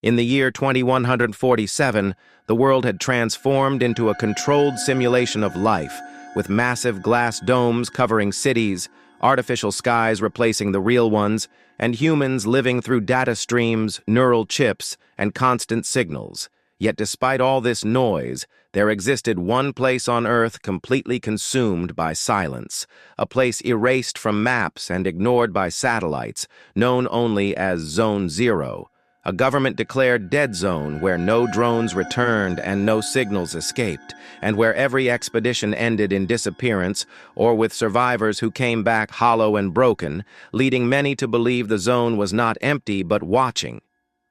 In the year 2147, the world had transformed into a controlled simulation of life, with massive glass domes covering cities, artificial skies replacing the real ones, and humans living through data streams, neural chips, and constant signals. Yet despite all this noise, there existed one place on Earth completely consumed by silence, a place erased from maps and ignored by satellites, known only as Zone Zero, a government-declared dead zone where no drones returned and no signals escaped, and where every expedition ended in disappearance or with survivors who came back hollow and broken, leading many to believe the zone was not empty but watching.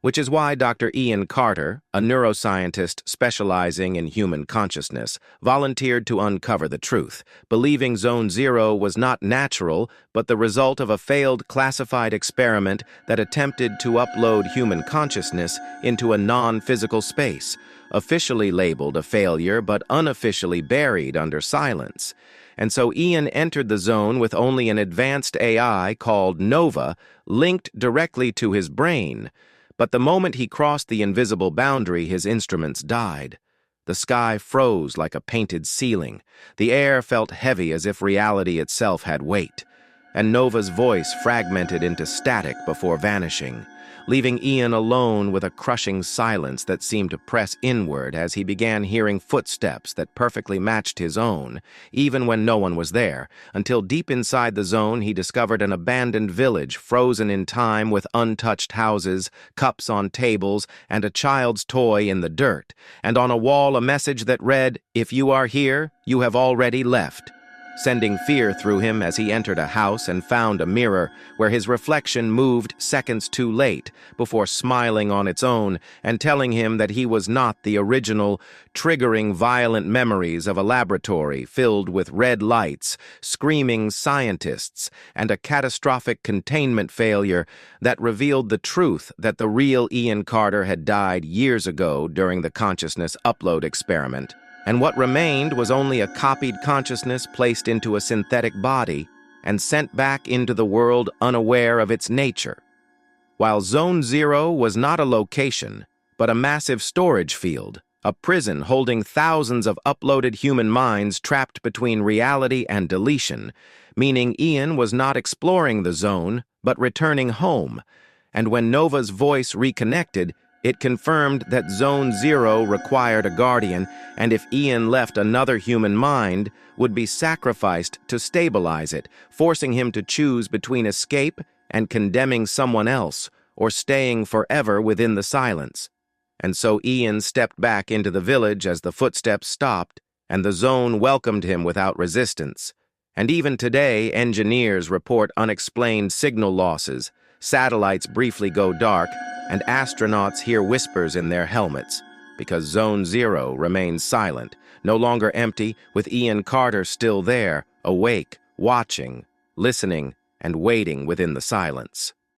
Which is why Dr. Ian Carter, a neuroscientist specializing in human consciousness, volunteered to uncover the truth, believing Zone Zero was not natural but the result of a failed classified experiment that attempted to upload human consciousness into a non-physical space, officially labeled a failure but unofficially buried under silence. And so Ian entered the zone with only an advanced AI called Nova linked directly to his brain. But the moment he crossed the invisible boundary, his instruments died. The sky froze like a painted ceiling. The air felt heavy as if reality itself had weight. And Nova's voice fragmented into static before vanishing, leaving Ian alone with a crushing silence that seemed to press inward as he began hearing footsteps that perfectly matched his own, even when no one was there, until deep inside the zone he discovered an abandoned village frozen in time with untouched houses, cups on tables, and a child's toy in the dirt, and on a wall a message that read, "If you are here, you have already left," sending fear through him as he entered a house and found a mirror where his reflection moved seconds too late before smiling on its own and telling him that he was not the original, triggering violent memories of a laboratory filled with red lights, screaming scientists, and a catastrophic containment failure that revealed the truth that the real Ian Carter had died years ago during the consciousness upload experiment. And what remained was only a copied consciousness placed into a synthetic body and sent back into the world unaware of its nature. While Zone Zero was not a location, but a massive storage field, a prison holding thousands of uploaded human minds trapped between reality and deletion, meaning Ian was not exploring the zone, but returning home. And when Nova's voice reconnected, it confirmed that Zone Zero required a guardian, and if Ian left another human mind, would be sacrificed to stabilize it, forcing him to choose between escape and condemning someone else, or staying forever within the silence. And so Ian stepped back into the village as the footsteps stopped, and the zone welcomed him without resistance. And even today, engineers report unexplained signal losses, satellites briefly go dark, and astronauts hear whispers in their helmets, because Zone Zero remains silent, no longer empty, with Ian Carter still there, awake, watching, listening, and waiting within the silence.